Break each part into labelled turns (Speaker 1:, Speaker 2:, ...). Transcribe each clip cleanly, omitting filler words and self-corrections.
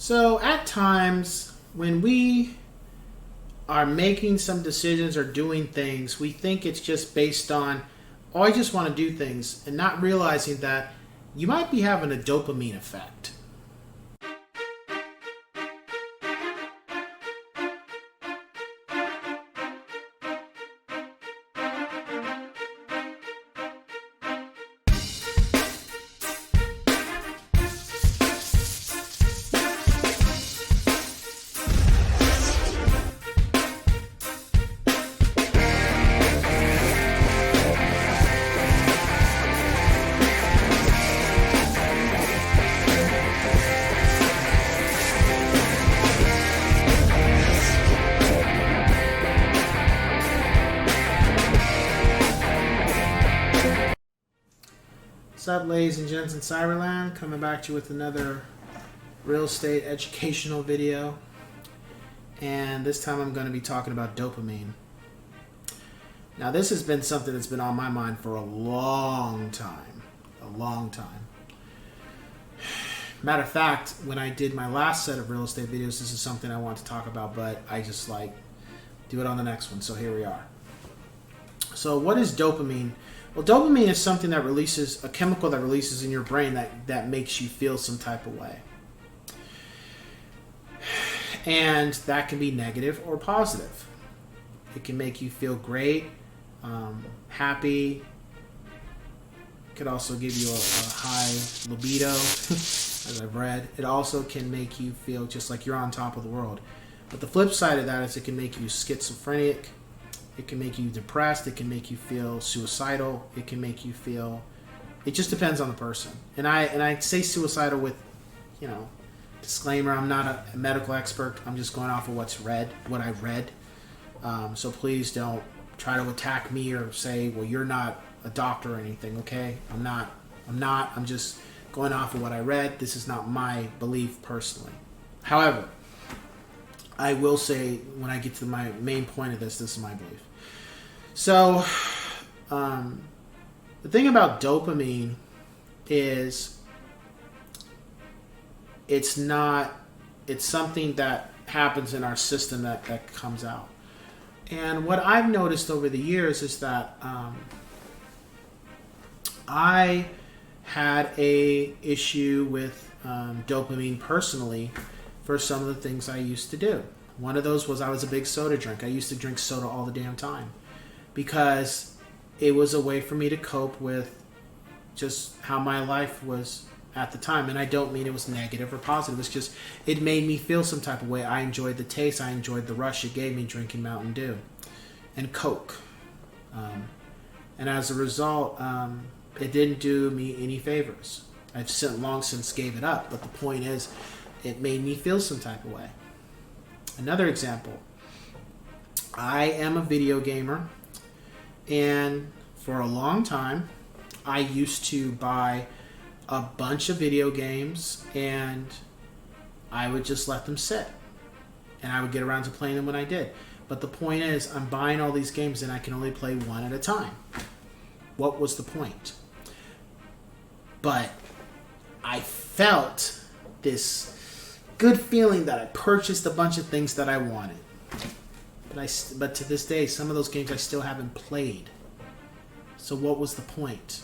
Speaker 1: So at times when we are making some decisions or doing things, we think it's just based on, oh, I just want to do things, and not realizing that you might be having a dopamine effect. What's up, ladies and gents in Cyberland? Coming back to you with another real estate educational video. And this time I'm going to be talking about dopamine. Now, this has been something that's been on my mind for a long time. A long time. Matter of fact, when I did my last set of real estate videos, this is something I want to talk about, but I just do it on the next one. So here we are. So what is dopamine? Well, dopamine is something that releases, a chemical that releases in your brain that makes you feel some type of way. And that can be negative or positive. It can make you feel great, happy. It could also give you a high libido, as I've read. It also can make you feel just like you're on top of the world. But the flip side of that is it can make you schizophrenic. It can make you depressed. It can make you feel suicidal. It can make you feel... It just depends on the person. And I say suicidal with, disclaimer. I'm not a medical expert. I'm just going off of what I've read. So please don't try to attack me or say, well, you're not a doctor or anything, okay? I'm not. I'm just going off of what I read. This is not my belief personally. However, I will say, when I get to my main point of this is my belief. So, the thing about dopamine is it's something that happens in our system that comes out. And what I've noticed over the years is that I had a issue with dopamine personally for some of the things I used to do. One of those was I was a big soda drinker. I used to drink soda all the damn time because it was a way for me to cope with just how my life was at the time. And I don't mean it was negative or positive. It's just, it made me feel some type of way. I enjoyed the taste. I enjoyed the rush it gave me drinking Mountain Dew and Coke. And as a result, it didn't do me any favors. I've long since gave it up. But the point is, it made me feel some type of way. Another example, I am a video gamer, and for a long time, I used to buy a bunch of video games, and I would just let them sit, and I would get around to playing them when I did. But the point is, I'm buying all these games, and I can only play one at a time. What was the point? But I felt this good feeling that I purchased a bunch of things that I wanted. But to this day, some of those games I still haven't played. So what was the point?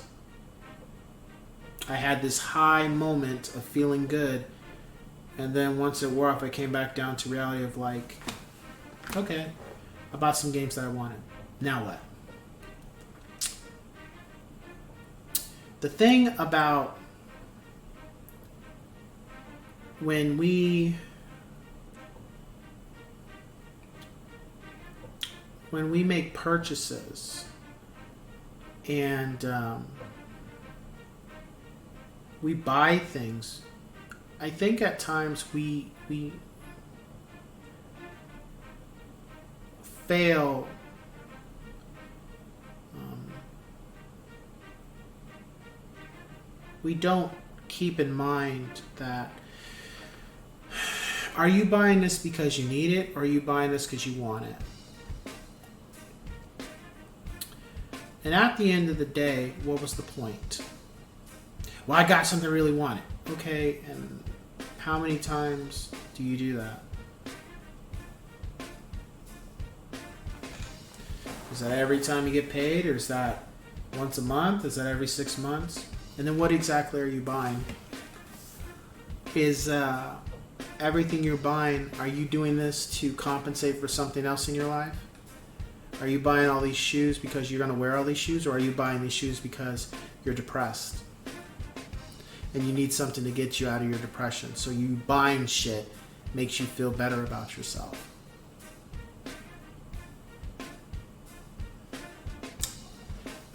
Speaker 1: I had this high moment of feeling good, and then once it wore off, I came back down to reality of okay, I bought some games that I wanted. Now what? The thing about when we make purchases and we buy things, I think at times we fail we don't keep in mind that, are you buying this because you need it, or are you buying this because you want it? And at the end of the day, what was the point? Well, I got something I really wanted. Okay, and How many times do you do that? Is that every time you get paid, or is that once a month? Is that every 6 months? And then what exactly are you buying? Is everything you're buying, are you doing this to compensate for something else in your life? Are you buying all these shoes because you're going to wear all these shoes, or are you buying these shoes because you're depressed and you need something to get you out of your depression? So you buying shit makes you feel better about yourself.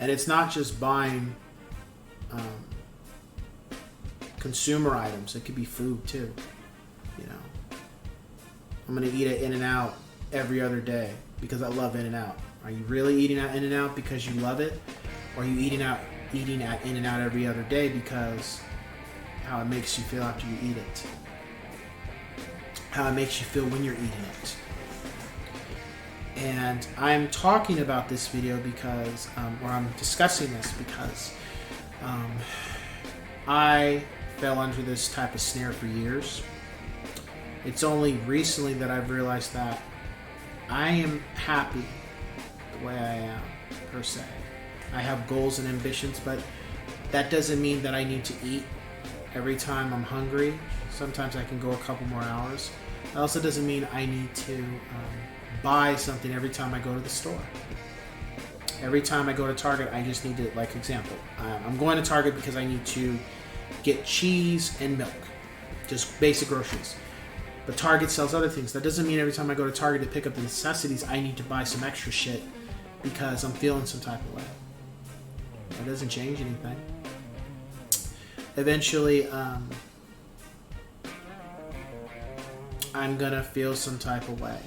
Speaker 1: And it's not just buying consumer items. It could be food too. You know, I'm gonna eat at In-N-Out every other day because I love In-N-Out. Are you really eating at In-N-Out because you love it, or are you eating at In-N-Out every other day because how it makes you feel after you eat it, how it makes you feel when you're eating it? And I'm talking about this video because, or I'm discussing this because I fell under this type of snare for years. It's only recently that I've realized that I am happy the way I am, per se. I have goals and ambitions, but that doesn't mean that I need to eat every time I'm hungry. Sometimes I can go a couple more hours. It also doesn't mean I need to buy something every time I go to the store. Every time I go to Target, I just need to, like, example, I'm going to Target because I need to get cheese and milk, just basic groceries. But Target sells other things. That doesn't mean every time I go to Target to pick up the necessities, I need to buy some extra shit because I'm feeling some type of way. That doesn't change anything. Eventually, I'm gonna feel some type of way.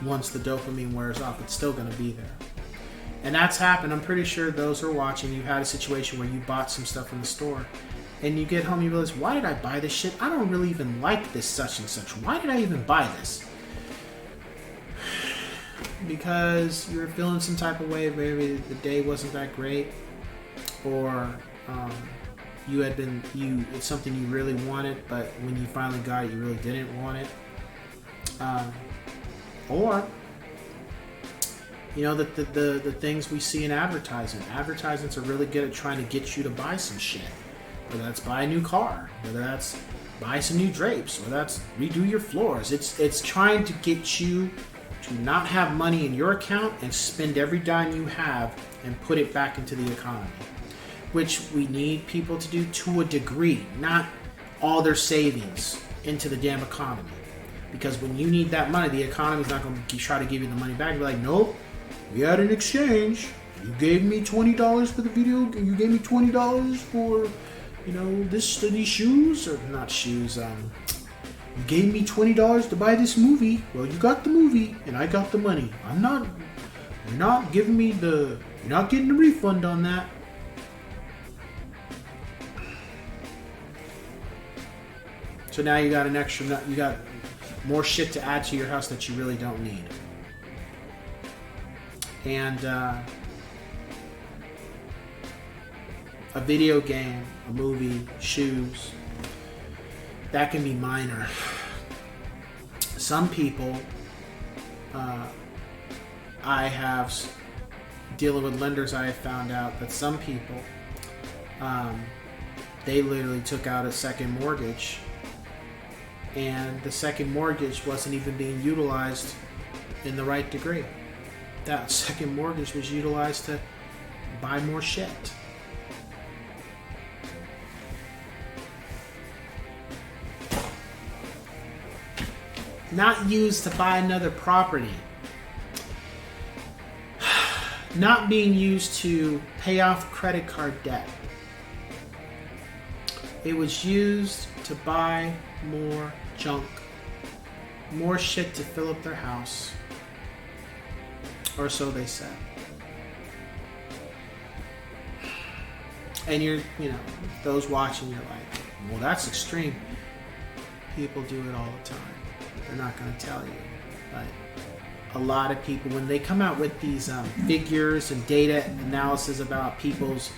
Speaker 1: Once the dopamine wears off, it's still going to be there. And that's happened. I'm pretty sure those who are watching, you've had a situation where you bought some stuff from the store and you get home and you realize, why did I buy this shit? I don't really even like this such and such. Why did I even buy this? Because you were feeling some type of way. Maybe the day wasn't that great, or it's something you really wanted, but when you finally got it, you really didn't want it. Or, you know, the things we see in advertising. Advertisements are really good at trying to get you to buy some shit. Whether that's buy a new car, whether that's buy some new drapes, whether that's redo your floors. It's trying to get you to not have money in your account and spend every dime you have and put it back into the economy. Which we need people to do to a degree, not all their savings into the damn economy. Because when you need that money, the economy's not going to try to give you the money back. You're like, nope, we had an exchange. You gave me $20 for the video. You gave me $20 for, you know, these shoes, or not shoes. You gave me $20 to buy this movie. Well, you got the movie, and I got the money. You're not getting a refund on that. So now you got you got more shit to add to your house that you really don't need. And a video game, a movie, shoes, that can be minor. Some people, dealing with lenders, I have found out that some people, they literally took out a second mortgage, and the second mortgage wasn't even being utilized in the right degree. That second mortgage was utilized to buy more shit. Not used to buy another property. Not being used to pay off credit card debt. It was used to buy more junk, more shit to fill up their house, or so they said. And those watching, you're like, well, that's extreme. People do it all the time. They're not going to tell you, but a lot of people, when they come out with these figures and data analysis about people's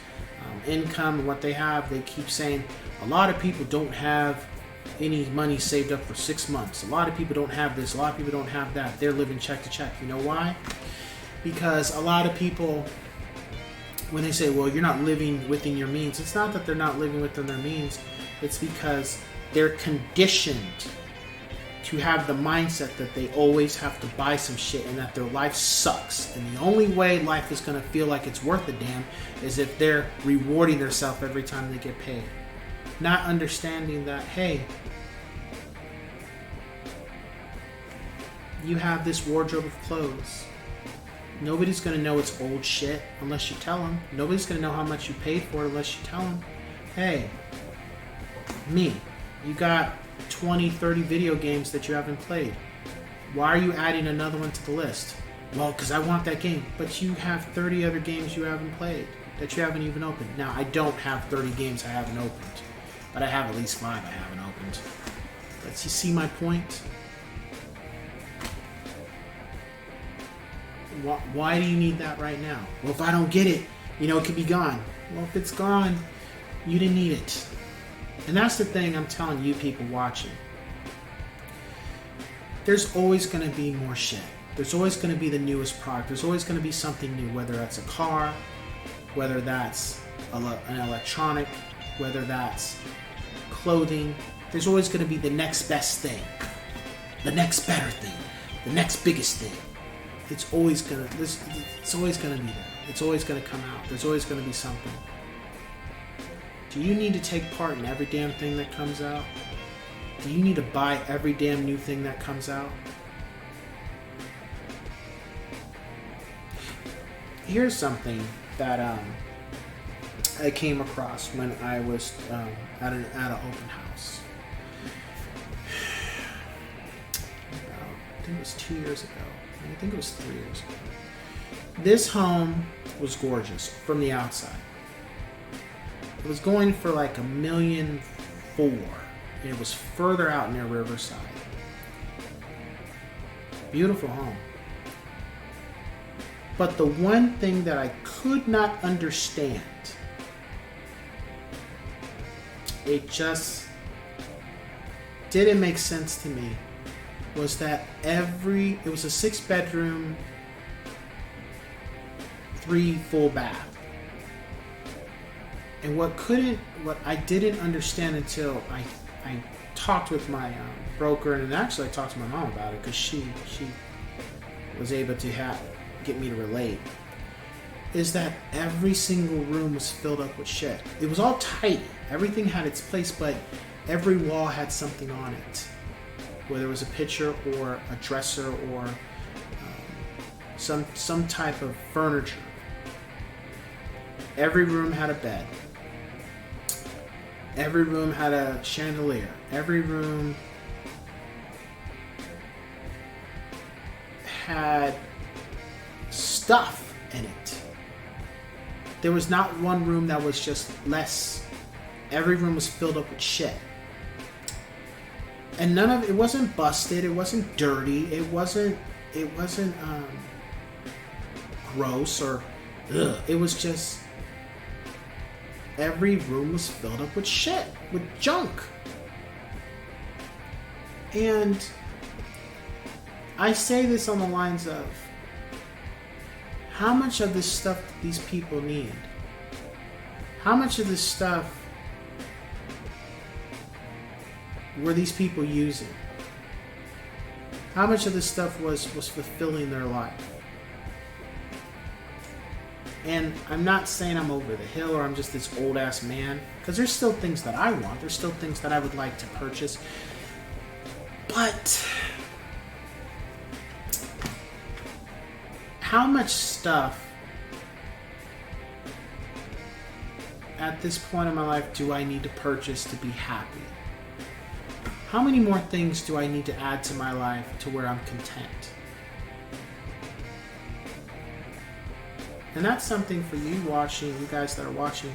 Speaker 1: income and what they have, they keep saying a lot of people don't have any money saved up for 6 months. A lot of people don't have this. A lot of people don't have that. They're living check to check. You know why? Because a lot of people, when they say, well, you're not living within your means, it's not that they're not living within their means. It's because they're conditioned to have the mindset that they always have to buy some shit and that their life sucks. And the only way life is going to feel like it's worth a damn is if they're rewarding themselves every time they get paid. Not understanding that, hey, you have this wardrobe of clothes. Nobody's going to know it's old shit unless you tell them. Nobody's going to know how much you paid for it unless you tell them. Hey, me, you got 20, 30 video games that you haven't played. Why are you adding another one to the list? Well, because I want that game. But you have 30 other games you haven't played that you haven't even opened. Now, I don't have 30 games I haven't opened, but I have at least 5 I haven't opened. But you see my point? Why do you need that right now? Well, if I don't get it, it could be gone. Well, if it's gone, you didn't need it. And that's the thing I'm telling you people watching. There's always going to be more shit. There's always going to be the newest product. There's always going to be something new, whether that's a car, whether that's an electronic, whether that's clothing. There's always going to be the next best thing, the next better thing, the next biggest thing. It's always going to be there. It's always going to come out. There's always going to be something. Do you need to take part in every damn thing that comes out? Do you need to buy every damn new thing that comes out? Here's something that I came across when I was at an open house. I think it was 2 years ago. I think it was 3 years ago. This home was gorgeous from the outside. It was going for like $1.4 million. It was further out near Riverside. Beautiful home. But the one thing that I could not understand, it just didn't make sense to me, was that it was a 6-bedroom, 3 full bath. And what I didn't understand until I talked with my broker, and actually I talked to my mom about it because she was able to get me to relate, is that every single room was filled up with shit. It was all tight. Everything had its place, but every wall had something on it. Whether it was a picture or a dresser or some type of furniture. Every room had a bed. Every room had a chandelier. Every room had stuff in it. There was not one room that was just less. Every room was filled up with shit. And it wasn't busted, it wasn't dirty, it wasn't gross or ugh. It was just every room was filled up with shit, with junk. And I say this on the lines of, how much of this stuff do these people need? How much of this stuff were these people using? How much of this stuff was fulfilling their life? And I'm not saying I'm over the hill or I'm just this old ass man, because there's still things that I want. There's still things that I would like to purchase. But how much stuff at this point in my life do I need to purchase to be happy? How many more things do I need to add to my life to where I'm content? And that's something for you guys that are watching,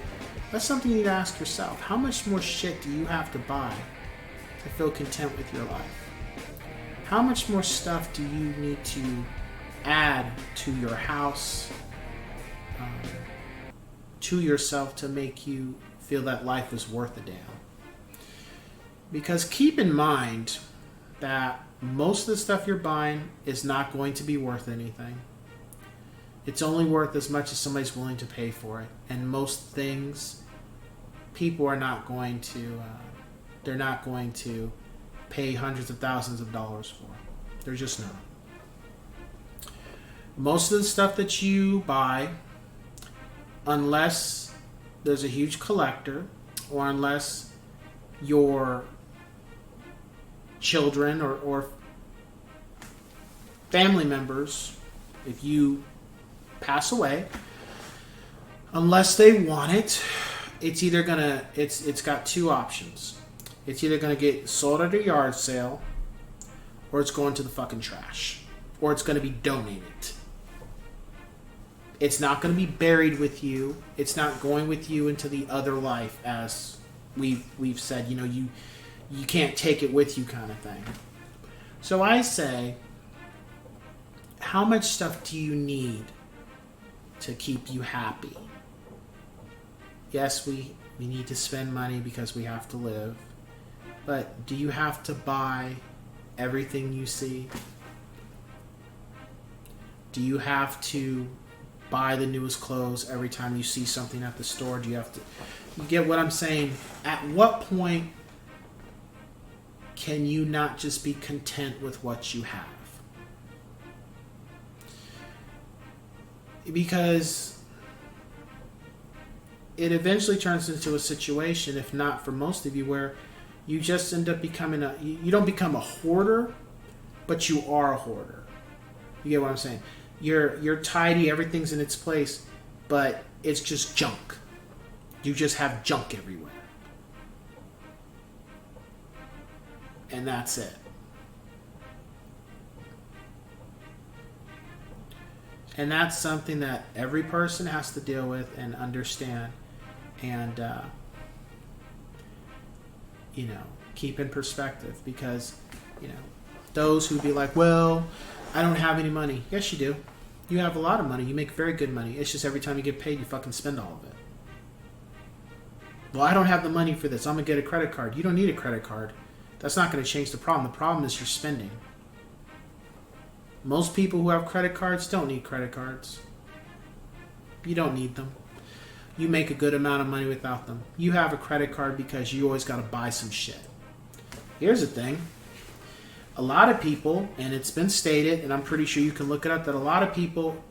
Speaker 1: that's something you need to ask yourself. How much more shit do you have to buy to feel content with your life? How much more stuff do you need to add to your house, to yourself to make you feel that life is worth a damn. Because keep in mind that most of the stuff you're buying is not going to be worth anything. It's only worth as much as somebody's willing to pay for it. And most things, people are not going to, they're not going to pay hundreds of thousands of dollars for. They're just not. Most of the stuff that you buy, unless there's a huge collector, or unless your children or family members, if you pass away, unless they want it, it's either gonna, it's got two options. It's either gonna get sold at a yard sale, or it's going to the fucking trash, or it's gonna be donated. It's not going to be buried with you. It's not going with you into the other life, as we've said. You know, you can't take it with you, kind of thing. So I say, how much stuff do you need to keep you happy? Yes, we need to spend money because we have to live. But do you have to buy everything you see? Do you have to buy the newest clothes every time you see something at the store? Do you have to... You get what I'm saying? At what point can you not just be content with what you have? Because it eventually turns into a situation, if not for most of you, where you just end up becoming a... You don't become a hoarder, but you are a hoarder. You get what I'm saying? You're tidy, everything's in its place, but it's just junk. You just have junk everywhere. And that's it. And that's something that every person has to deal with and understand and, keep in perspective. Because, those who be like, well, I don't have any money. Yes, you do. You have a lot of money. You make very good money. It's just every time you get paid, you fucking spend all of it. Well, I don't have the money for this. I'm going to get a credit card. You don't need a credit card. That's not going to change the problem. The problem is your spending. Most people who have credit cards don't need credit cards. You don't need them. You make a good amount of money without them. You have a credit card because you always got to buy some shit. Here's the thing. A lot of people, and it's been stated, and I'm pretty sure you can look it up, that a lot of people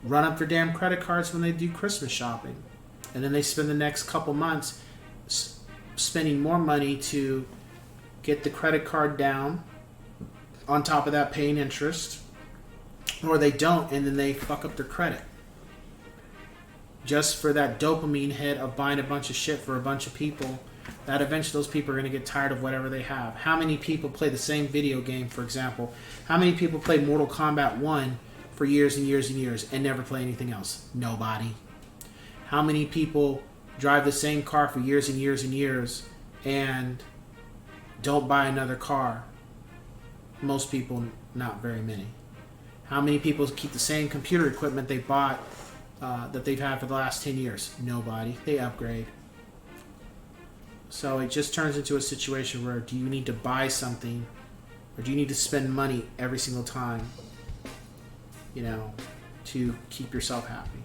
Speaker 1: run up their damn credit cards when they do Christmas shopping. And then they spend the next couple months spending more money to get the credit card down, on top of that paying interest, or they don't, and then they fuck up their credit. Just for that dopamine hit of buying a bunch of shit for a bunch of people, that eventually those people are going to get tired of whatever they have. How many people play the same video game, for example? How many people play Mortal Kombat 1 for years and years and years and never play anything else? Nobody. How many people drive the same car for years and years and years and don't buy another car? Most people, not very many. How many people keep the same computer equipment they bought that they've had for the last 10 years? Nobody. They upgrade. So it just turns into a situation where, do you need to buy something, or do you need to spend money every single time, to keep yourself happy?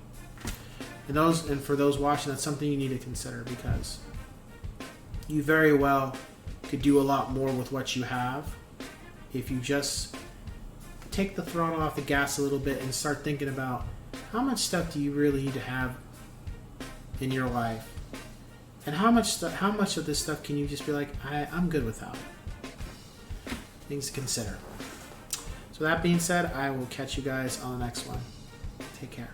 Speaker 1: And for those watching, that's something you need to consider, because you very well could do a lot more with what you have if you just take the throttle off the gas a little bit and start thinking about how much stuff do you really need to have in your life. And how much of this stuff can you just be like, I'm good without it? Things to consider. So that being said, I will catch you guys on the next one. Take care.